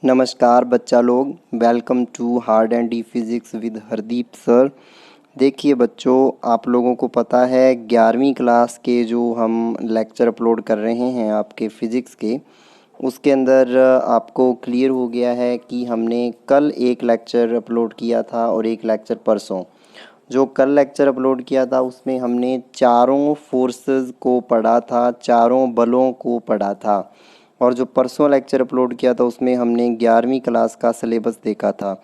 नमस्कार बच्चा लोग, welcome to hard and D physics with Hardeep sir. देखिए बच्चों, आप लोगों को पता है 11वीं क्लास के जो हम लेक्चर अपलोड कर रहे हैं आपके फ़िज़िक्स के, उसके अंदर आपको क्लियर हो गया है कि हमने कल एक लेक्चर अपलोड किया था और एक लेक्चर परसों। जो कल लेक्चर अपलोड किया था उसमें हमने चारों फोर्सेस को पढ़ा था, चारों बलों को पढ़ा था। और जो परसों लेक्चर अपलोड किया था उसमें हमने 11वीं क्लास का सिलेबस देखा था।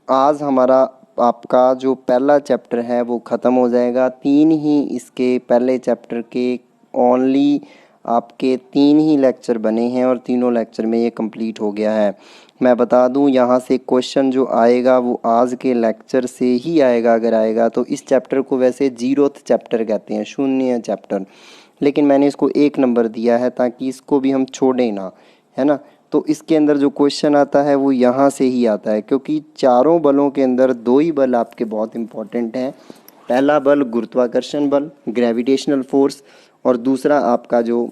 आज हमारा आपका जो पहला चैप्टर है वो ख़त्म हो जाएगा। 3 ही इसके पहले चैप्टर के ओनली आपके 3 ही लेक्चर बने हैं और तीनों लेक्चर में ये कंप्लीट हो गया है। मैं बता दूं, यहाँ से क्वेश्चन जो आएगा वो आज के लेक्चर से ही आएगा। अगर आएगा तो इस चैप्टर को वैसे 0th चैप्टर कहते हैं, 0 चैप्टर, लेकिन मैंने इसको 1 नंबर दिया है ताकि इसको भी हम छोड़ें ना, है ना। तो इसके अंदर जो क्वेश्चन आता है वो यहाँ से ही आता है, क्योंकि चारों बलों के अंदर 2 ही बल आपके बहुत इंपॉर्टेंट हैं। पहला बल गुरुत्वाकर्षण बल, ग्रेविटेशनल फोर्स, और दूसरा आपका जो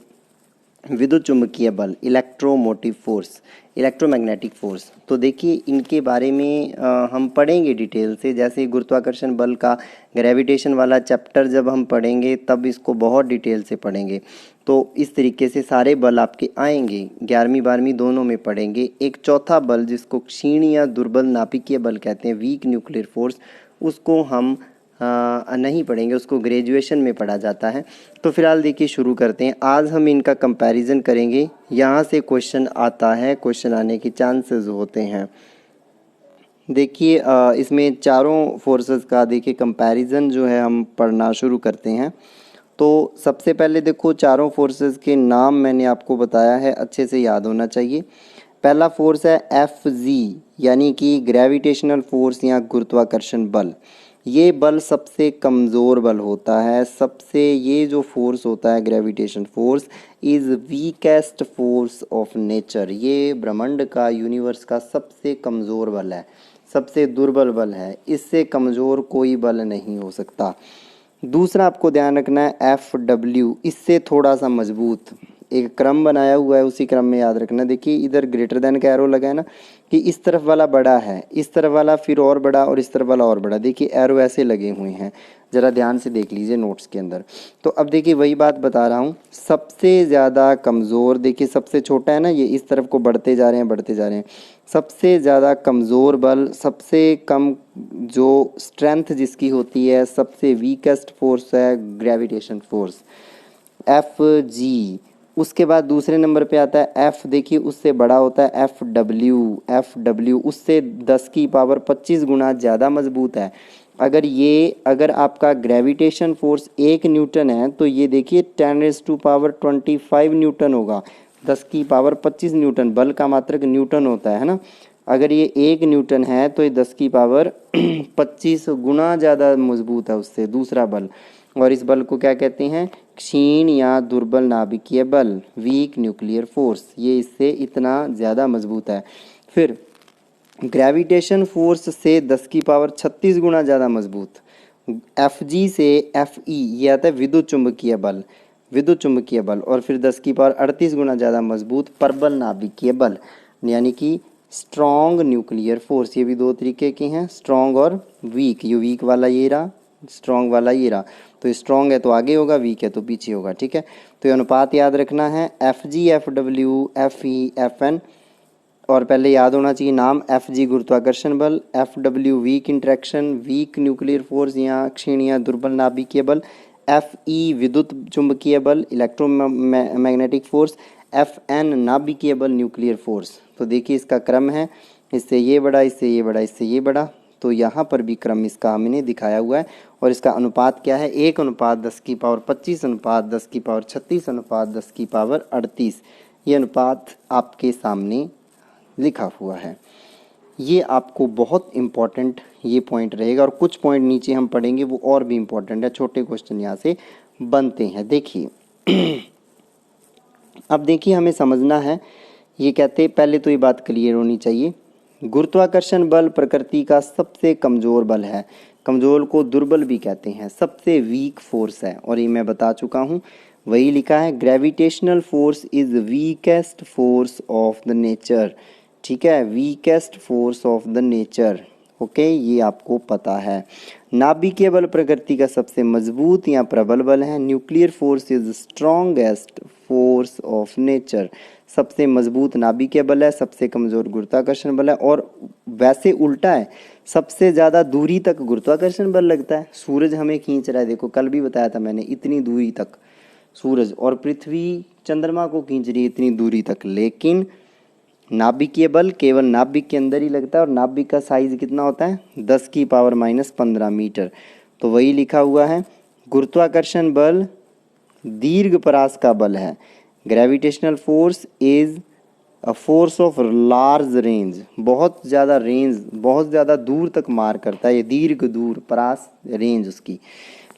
विद्युत चुंबकीय बल, इलेक्ट्रोमोटिव फोर्स, इलेक्ट्रोमैग्नेटिक फोर्स। तो देखिए इनके बारे में हम पढ़ेंगे डिटेल से। जैसे गुरुत्वाकर्षण बल का ग्रेविटेशन वाला चैप्टर जब हम पढ़ेंगे तब इसको बहुत डिटेल से पढ़ेंगे। तो इस तरीके से सारे बल आपके आएंगे, 11वीं 12वीं दोनों में पढ़ेंगे। एक चौथा बल जिसको क्षीण या दुर्बल नाभिकीय बल कहते हैं, वीक न्यूक्लियर फोर्स, उसको हम नहीं पढ़ेंगे, उसको ग्रेजुएशन में पढ़ा जाता है। तो फिलहाल देखिए शुरू करते हैं। आज हम इनका कंपैरिजन करेंगे। यहाँ से क्वेश्चन आता है, क्वेश्चन आने के चांसेस होते हैं। देखिए इसमें चारों फोर्सेस का देखिए कंपैरिजन जो है हम पढ़ना शुरू करते हैं। तो सबसे पहले देखो, चारों फोर्सेस के नाम मैंने आपको बताया है, अच्छे से याद होना चाहिए। पहला फोर्स है Fg, यानी कि ग्रेविटेशनल फोर्स या गुरुत्वाकर्षण बल। ये बल सबसे कमज़ोर बल होता है। सबसे ये जो फोर्स होता है gravitation force is weakest force of nature. ये ब्रह्मांड का, यूनिवर्स का सबसे कमज़ोर बल है, सबसे दुर्बल बल है। इससे कमज़ोर कोई बल नहीं हो सकता। दूसरा आपको ध्यान रखना है Fw, इससे थोड़ा सा मजबूत। एक क्रम बनाया हुआ है, उसी क्रम में याद रखना। देखिए इधर ग्रेटर देन का एरो लगा है ना, कि इस तरफ वाला बड़ा है, इस तरफ वाला फिर और बड़ा, और इस तरफ वाला और बड़ा। देखिए एरो ऐसे लगे हुए हैं, ज़रा ध्यान से देख लीजिए नोट्स के अंदर। तो अब देखिए वही बात बता रहा हूँ, सबसे ज़्यादा कमज़ोर, देखिए सबसे छोटा है ना, ये इस तरफ को बढ़ते जा रहे हैं, बढ़ते जा रहे हैं। सबसे ज़्यादा कमज़ोर बल, सबसे कम जो स्ट्रेंथ जिसकी होती है, सबसे वीकेस्ट फोर्स है ग्रेविटेशन फोर्स, Fg। उसके बाद दूसरे नंबर पे आता है F, देखिए उससे बड़ा होता है Fw उससे 10 की पावर 25 गुना ज़्यादा मजबूत है। अगर आपका ग्रेविटेशन फोर्स 1 न्यूटन है तो ये देखिए 10⁻25 न्यूटन होगा। 10 की पावर 25 न्यूटन, बल का मात्रक न्यूटन होता है ना। अगर ये 1 न्यूटन है तो ये 10 की पावर 25 गुना ज़्यादा मजबूत है उससे, दूसरा बल। और इस बल को क्या कहते हैं? क्षीण या दुर्बल नाभिकीय बल, वीक न्यूक्लियर फोर्स। ये इससे इतना ज़्यादा मजबूत है। फिर ग्रेविटेशन फोर्स से 10 की पावर 36 गुना ज़्यादा मजबूत, Fg से Fe, ये आता है विद्युत चुंबकीय बल, विद्युत चुंबकीय बल। और फिर 10 की पावर 38 गुना ज़्यादा मजबूत परबल नाभिकीय बल, यानी कि स्ट्रॉन्ग न्यूक्लियर फोर्स। ये भी 2 तरीके के हैं, स्ट्रॉन्ग और वीक। ये वीक वाला ये रहा, स्ट्रॉन्ग वाला ये रहा। तो स्ट्रॉन्ग है तो आगे होगा, वीक है तो पीछे होगा, ठीक है। तो ये अनुपात याद रखना है, Fg Fw Fe Fn। और पहले याद होना चाहिए नाम, Fg गुरुत्वाकर्षण बल, Fw weak interaction, weak nuclear force या क्षीण या दुर्बल नाभिकीय बल, Fe विद्युत चुंबकीय बल, इलेक्ट्रोमैग्नेटिक फोर्स, Fn नाभिकीय बल, न्यूक्लियर फोर्स। तो देखिए इसका क्रम है, इससे ये बड़ा, इससे ये बड़ा, इससे ये बड़ा। तो यहाँ पर भी क्रम इसका हमने दिखाया हुआ है। और इसका अनुपात क्या है? 1:10 की पावर 25 अनुपात 10 की पावर 36 अनुपात 10 की पावर 38। ये अनुपात आपके सामने लिखा हुआ है। ये आपको बहुत इम्पॉर्टेंट ये पॉइंट रहेगा। और कुछ पॉइंट नीचे हम पढ़ेंगे वो और भी इम्पॉर्टेंट है, छोटे क्वेश्चन यहाँ से बनते हैं। देखिए अब देखिए हमें समझना है, ये कहते पहले तो ये बात क्लियर होनी चाहिए, गुरुत्वाकर्षण बल प्रकृति का सबसे कमज़ोर बल है। कमज़ोर को दुर्बल भी कहते हैं, सबसे वीक फोर्स है। और ये मैं बता चुका हूँ, वही लिखा है, gravitational force is weakest force of the nature. ठीक है, weakest force of the nature. Okay, ये आपको पता है। नाभिकीय बल प्रकृति का सबसे मजबूत या प्रबल बल है। Nuclear force is strongest force of nature. सबसे मजबूत नाभिकीय बल है, सबसे कमजोर गुरुत्वाकर्षण बल है। और वैसे उल्टा है, सबसे ज़्यादा दूरी तक गुरुत्वाकर्षण बल लगता है। सूरज हमें खींच रहा है, देखो कल भी बताया था मैंने, इतनी दूरी तक सूरज, और पृथ्वी चंद्रमा को खींच रही है इतनी दूरी तक। लेकिन नाभिकीय बल केवल नाभिक के अंदर ही लगता है, और नाभिक का साइज कितना होता है, 10⁻⁻15 मीटर। तो वही लिखा हुआ है, गुरुत्वाकर्षण बल दीर्घ परास का बल है। Gravitational force is a force of large range. बहुत ज़्यादा रेंज, बहुत ज़्यादा दूर तक मार करता है ये, दीर्घ दूर परास रेंज उसकी।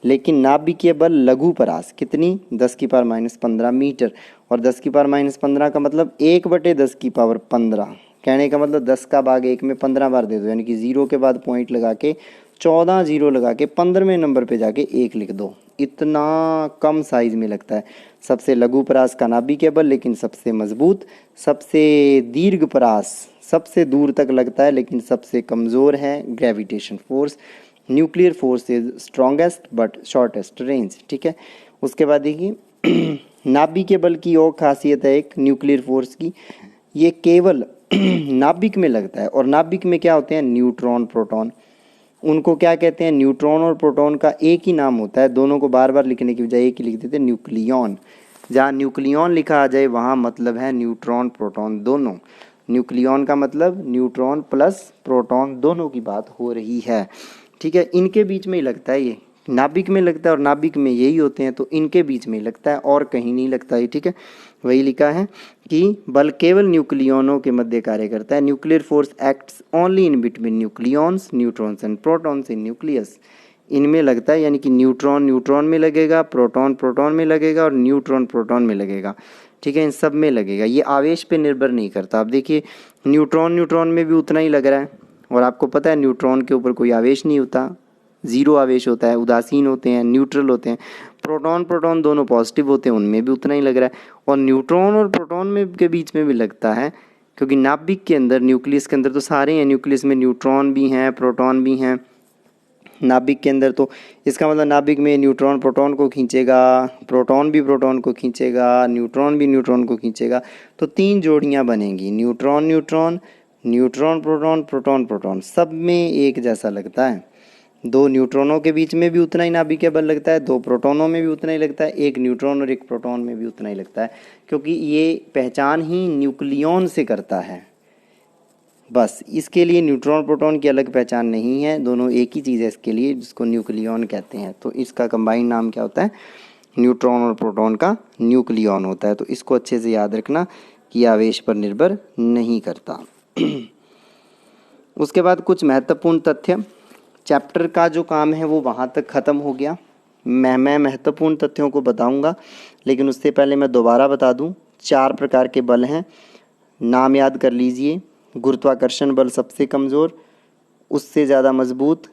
लेकिन नाभिकीय बल लघु परास कितनी, 10⁻⁻15 मीटर। और 10⁻⁻15 का मतलब 1/10⁻15। कहने का मतलब 10 का भाग 1 में 15 बार दे दो, यानी कि 0 के बाद पॉइंट लगा के 14 0 लगा के 15वें नंबर पे जाके 1 लिख दो। इतना कम साइज में लगता है। सबसे लघु परास का नाभिकीय बल, लेकिन सबसे मजबूत। सबसे दीर्घ परास सबसे दूर तक लगता है, लेकिन सबसे कमज़ोर है gravitation force. Nuclear force is strongest but shortest range. ठीक है, उसके बाद देखिए नाभिकीय बल की और खासियत है एक न्यूक्लियर फोर्स की, ये केवल नाभिक में लगता है। और नाभिक में क्या होते हैं, न्यूट्रॉन प्रोटॉन। उनको क्या कहते हैं, न्यूट्रॉन और प्रोटॉन का एक ही नाम होता है, दोनों को बार बार लिखने की बजाय एक ही लिख देते हैं, न्यूक्लियॉन। जहाँ न्यूक्लियॉन लिखा आ जाए वहाँ मतलब है न्यूट्रॉन प्रोटॉन दोनों। न्यूक्लियॉन का मतलब न्यूट्रॉन प्लस प्रोटॉन दोनों की बात हो रही है। ठीक है, इनके बीच में ही लगता है ये, नाभिक में लगता है और नाभिक में यही होते हैं, तो इनके बीच में लगता है और कहीं नहीं लगता है। ठीक है, वही लिखा है कि बल केवल न्यूक्लियनों के मध्य कार्य करता है। Nuclear force acts only in between nucleons, neutrons and protons in nucleus. इनमें लगता है, यानी कि न्यूट्रॉन न्यूट्रॉन में लगेगा, प्रोटॉन प्रोटॉन में लगेगा और न्यूट्रॉन प्रोटॉन में लगेगा। ठीक है, इन सब में लगेगा, ये आवेश पे निर्भर नहीं करता। अब देखिए न्यूट्रॉन न्यूट्रॉन में भी उतना ही लग रहा है, और आपको पता है न्यूट्रॉन के ऊपर कोई आवेश नहीं होता, जीरो आवेश होता है, उदासीन होते हैं, न्यूट्रल होते हैं। प्रोटॉन प्रोटॉन दोनों पॉजिटिव होते हैं, उनमें भी उतना ही लग रहा है। और न्यूट्रॉन और प्रोटॉन में के बीच में भी लगता है, क्योंकि नाभिक के अंदर, न्यूक्लियस के अंदर तो सारे हैं, न्यूक्लियस में न्यूट्रॉन भी हैं प्रोटॉन भी हैं नाभिक के अंदर। तो इसका मतलब नाभिक में न्यूट्रॉन प्रोटॉन को खींचेगा, प्रोटॉन भी प्रोटॉन को खींचेगा, न्यूट्रॉन भी न्यूट्रॉन को खींचेगा। तो 3 जोड़ियाँ बनेंगी, neutron neutron, neutron proton, proton proton, सब में एक जैसा लगता है। 2 न्यूट्रॉनों के बीच में भी उतना ही नाभिकीय बल लगता है, 2 प्रोटॉनों में भी उतना ही लगता है, 1 न्यूट्रॉन और 1 प्रोटॉन में भी उतना ही लगता है, क्योंकि ये पहचान ही न्यूक्लियॉन से करता है। बस इसके लिए न्यूट्रॉन प्रोटॉन की अलग पहचान नहीं है, दोनों एक ही चीज़ है इसके लिए, जिसको न्यूक्लियॉन कहते हैं। तो इसका कंबाइंड नाम क्या होता है, न्यूट्रॉन और प्रोटॉन का न्यूक्लियॉन होता है। तो इसको अच्छे से याद रखना कि आवेश पर निर्भर नहीं करता। उसके बाद कुछ महत्वपूर्ण तथ्य, चैप्टर का जो काम है वो वहाँ तक ख़त्म हो गया। मैं महत्वपूर्ण तथ्यों को बताऊंगा, लेकिन उससे पहले मैं दोबारा बता दूं, 4 प्रकार के बल हैं, नाम याद कर लीजिए। गुरुत्वाकर्षण बल सबसे कमज़ोर, उससे ज़्यादा मजबूत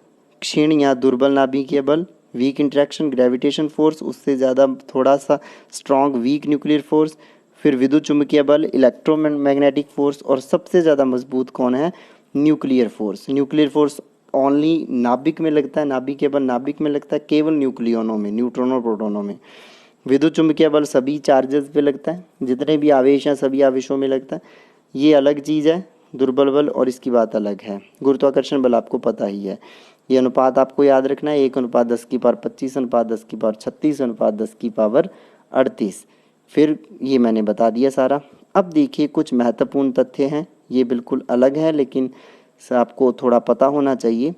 क्षीण या दुर्बल नाभिकीय बल, वीक इंटरेक्शन ग्रेविटेशन फोर्स, उससे ज़्यादा थोड़ा सा स्ट्रॉन्ग वीक न्यूक्लियर फोर्स, फिर विद्युत चुंबकीय बल इलेक्ट्रोमैग्नेटिक फोर्स, और सबसे ज़्यादा मजबूत कौन है, nuclear force. Nuclear force only नाभिक में लगता है, नाभिकीय बल नाभिक में लगता है केवल न्यूक्लियनों में, न्यूट्रॉन और प्रोटॉनों में। विद्युत चुंबकीय बल सभी चार्जेस पे लगता है, जितने भी आवेश हैं सभी आवेशों में लगता है, ये अलग चीज़ है। दुर्बल बल और इसकी बात अलग है। गुरुत्वाकर्षण बल आपको पता ही है, ये अनुपात आपको याद रखना है, 1:10⁻25 10⁻36 10⁻38। फिर ये मैंने बता दिया सारा। अब देखिए कुछ महत्वपूर्ण तथ्य हैं, ये बिल्कुल अलग है, लेकिन आपको थोड़ा पता होना चाहिए,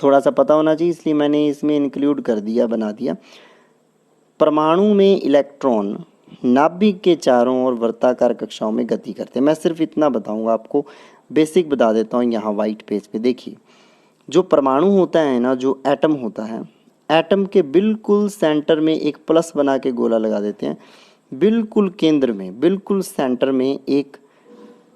थोड़ा सा पता होना चाहिए, इसलिए मैंने इसमें इंक्लूड कर दिया, बना दिया। परमाणु में इलेक्ट्रॉन नाभिक के चारों ओर वर्ताकार कक्षाओं में गति करते हैं। मैं सिर्फ इतना बताऊंगा आपको, बेसिक बता देता हूँ यहाँ वाइट पेज पे। देखिए जो परमाणु होता है ना, जो एटम होता है, एटम के बिल्कुल सेंटर में एक प्लस बना के गोला लगा देते हैं, बिल्कुल केंद्र में, बिल्कुल सेंटर में एक,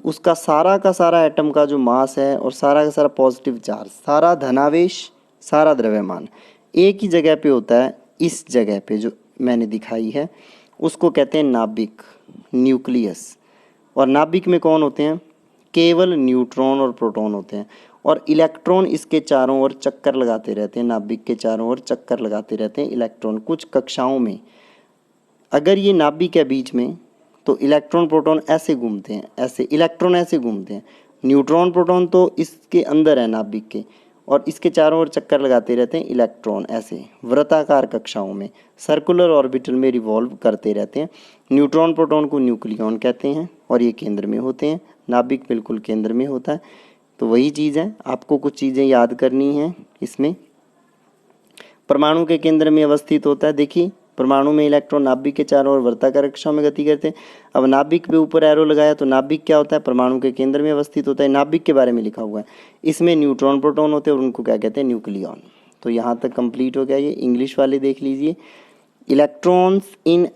उसका सारा का सारा एटम का जो मास है और सारा का सारा पॉजिटिव चार्ज, सारा धनावेश, सारा द्रव्यमान एक ही जगह पे होता है। इस जगह पे जो मैंने दिखाई है उसको कहते हैं नाभिक, न्यूक्लियस। और नाभिक में कौन होते हैं, केवल न्यूट्रॉन और प्रोटॉन होते हैं, और इलेक्ट्रॉन इसके चारों ओर चक्कर लगाते रहते हैं, नाभिक के चारों ओर चक्कर लगाते रहते हैं इलेक्ट्रॉन। कुछ कक्षाओं में अगर ये नाभिक है बीच में, तो इलेक्ट्रॉन प्रोटॉन ऐसे घूमते हैं, ऐसे इलेक्ट्रॉन ऐसे घूमते हैं, न्यूट्रॉन प्रोटॉन तो इसके अंदर है नाभिक के, और इसके चारों ओर चक्कर लगाते रहते हैं इलेक्ट्रॉन ऐसे वृत्ताकार कक्षाओं में, सर्कुलर ऑर्बिटल में रिवॉल्व करते रहते हैं। न्यूट्रॉन प्रोटॉन को न्यूक्लियॉन कहते हैं, और ये केंद्र में होते हैं, नाभिक बिल्कुल केंद्र में होता है। तो वही चीज़ है, आपको कुछ चीज़ें याद करनी हैं इसमें। परमाणु के केंद्र में अवस्थित होता है। देखिए, परमाणु में इलेक्ट्रॉन नाभिक के चारों ओर वृत्ताकार कक्षाओं में गति करते हैं। अब नाभिक पे ऊपर एरो लगाया, तो नाभिक क्या होता है, परमाणु के केंद्र में अवस्थित होता है। नाभिक के बारे में लिखा हुआ है, इसमें न्यूट्रॉन प्रोटॉन होते हैं, और उनको क्या कहते हैं, न्यूक्लियॉन। तो यहाँ तक कंप्लीट हो गया। ये इंग्लिश वाले देख लीजिए। Electrons in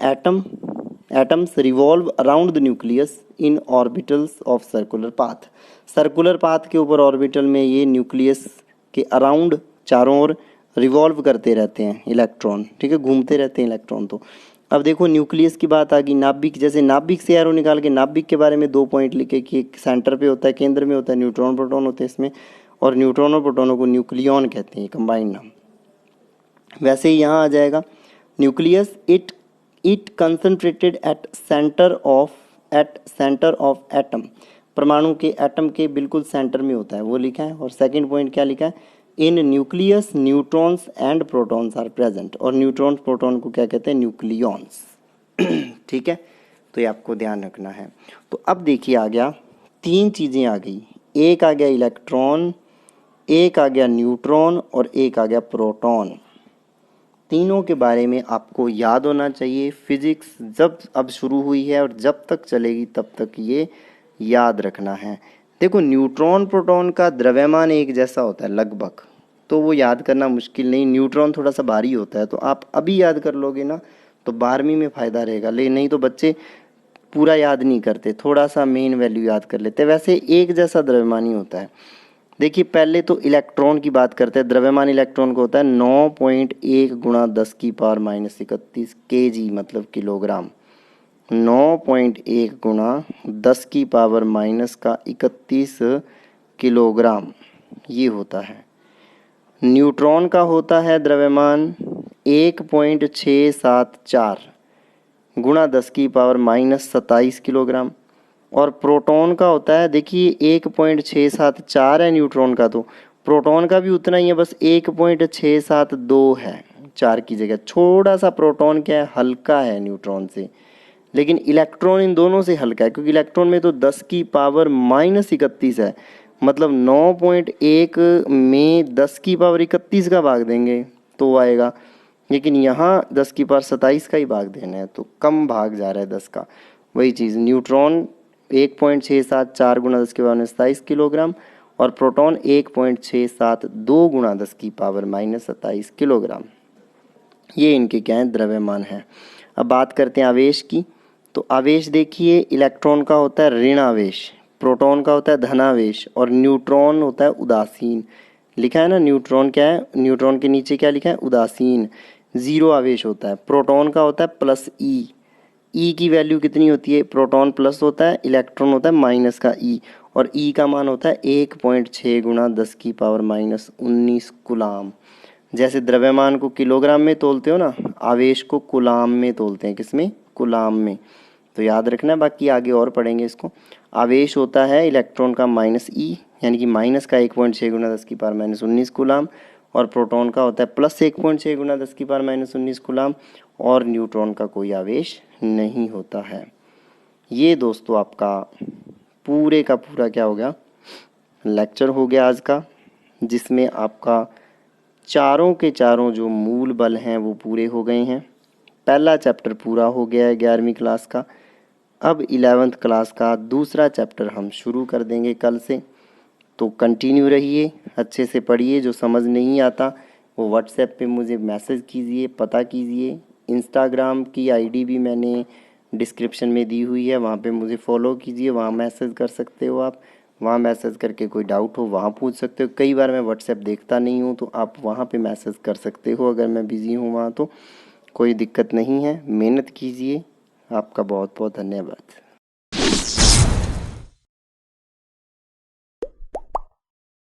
atoms revolve around the nucleus in orbitals of circular path. Circular path के ऊपर ऑर्बिटल में ये न्यूक्लियस के अराउंड चारों ओर रिवॉल्व करते रहते हैं इलेक्ट्रॉन, ठीक है, घूमते रहते हैं इलेक्ट्रॉन। तो अब देखो न्यूक्लियस की बात आ गई। नाभिक, जैसे नाभिक से एरो निकाल के नाभिक के बारे में 2 पॉइंट लिखे कि एक सेंटर पे होता है, केंद्र में होता है, न्यूट्रॉन प्रोटॉन होते हैं इसमें, और न्यूट्रॉन और प्रोटॉनों को न्यूक्लियॉन कहते हैं, कंबाइंड नाम। वैसे ही यहाँ आ जाएगा nucleus, it concentrated at centre of atom. परमाणु के एटम के बिल्कुल सेंटर में होता है, वो लिखा है। और सेकंड पॉइंट क्या लिखा है, in nucleus neutrons and protons are present. और न्यूट्रॉन प्रोटॉन को क्या कहते हैं, न्यूक्लियॉन्स। ठीक है, तो ये आपको ध्यान रखना है। तो अब देखिए आ गया, 3 चीज़ें आ गई, एक आ गया इलेक्ट्रॉन, एक आ गया न्यूट्रॉन, और एक आ गया प्रोटॉन। तीनों के बारे में आपको याद होना चाहिए। फिजिक्स जब अब शुरू हुई है और जब तक चलेगी तब तक ये याद रखना है। देखो, न्यूट्रॉन प्रोटॉन का द्रव्यमान एक जैसा होता है लगभग, तो वो याद करना मुश्किल नहीं। न्यूट्रॉन थोड़ा सा भारी होता है, तो आप अभी याद कर लोगे ना तो 12वीं में फ़ायदा रहेगा। ले नहीं तो बच्चे पूरा याद नहीं करते, थोड़ा सा मेन वैल्यू याद कर लेते। वैसे एक जैसा द्रव्यमान ही होता है। देखिए, पहले तो इलेक्ट्रॉन की बात करते हैं। द्रव्यमान इलेक्ट्रॉन को होता है 9.1 गुणा 10⁻³ kg, मतलब किलोग्राम। 9.1 गुणा 10⁻³ किलोग्राम ये होता है। न्यूट्रॉन का होता है द्रव्यमान 1.674 गुणा 10⁻27 किलोग्राम। और प्रोटॉन का होता है, देखिए 1.674 है न्यूट्रॉन का, तो प्रोटॉन का भी उतना ही है, बस 1.672 है, 4 की जगह। थोड़ा सा प्रोटॉन क्या है, हल्का है न्यूट्रॉन से, लेकिन इलेक्ट्रॉन इन दोनों से हल्का है, क्योंकि इलेक्ट्रॉन में तो 10⁻31 है, मतलब 9.1 में 10⁻31 का भाग देंगे तो आएगा, लेकिन यहाँ 10⁻27 का ही भाग देना है, तो कम भाग जा रहा है 10 का। वही चीज़, न्यूट्रॉन 1.674 गुणा 10⁻27 किलोग्राम, और प्रोटॉन 1.672 गुणा 10⁻27 किलोग्राम। ये इनके क्या है, द्रव्यमान है। अब बात करते हैं आवेश की। तो आवेश देखिए, इलेक्ट्रॉन का होता है ऋण आवेश, प्रोटॉन का होता है धनावेश, और न्यूट्रॉन होता है उदासीन। लिखा है ना, न्यूट्रॉन क्या है, न्यूट्रॉन के नीचे क्या लिखा है, उदासीन, 0 आवेश होता है। प्रोटॉन का होता है +E। ई की वैल्यू कितनी होती है, प्रोटॉन प्लस होता है, इलेक्ट्रॉन होता है माइनस का ई, और ई का मान होता है 1.6 गुणा 10⁻19 कूलाम। जैसे द्रव्यमान को किलोग्राम में तोलते हो ना, आवेश को कूलाम में तोलते हैं, किसमें, कूलाम में। तो याद रखना है, बाकी आगे और पढ़ेंगे इसको। आवेश होता है इलेक्ट्रॉन का -E, यानी कि माइनस का 1.6 गुणा 10⁻19 कूलाम, और प्रोटॉन का होता है +1.6 गुणा 10⁻19 कूलाम, और न्यूट्रॉन का कोई आवेश नहीं होता है। ये दोस्तों आपका पूरे का पूरा क्या हो गया, लेक्चर हो गया आज का, जिसमें आपका चारों के चारों जो मूल बल हैं वो पूरे हो गए हैं। पहला चैप्टर पूरा हो गया है 11वीं क्लास का। अब 11th क्लास का दूसरा चैप्टर हम शुरू कर देंगे कल से। तो कंटिन्यू रहिए, अच्छे से पढ़िए। जो समझ नहीं आता वो व्हाट्सएप पे मुझे मैसेज कीजिए, पता कीजिए। इंस्टाग्राम की आईडी भी मैंने डिस्क्रिप्शन में दी हुई है, वहाँ पे मुझे फॉलो कीजिए, वहाँ मैसेज कर सकते हो आप। वहाँ मैसेज करके कोई डाउट हो वहाँ पूछ सकते हो। कई बार मैं व्हाट्सएप देखता नहीं हूँ, तो आप वहाँ पे मैसेज कर सकते हो अगर मैं बिज़ी हूँ वहाँ, तो कोई दिक्कत नहीं है। मेहनत कीजिए। आपका बहुत बहुत धन्यवाद।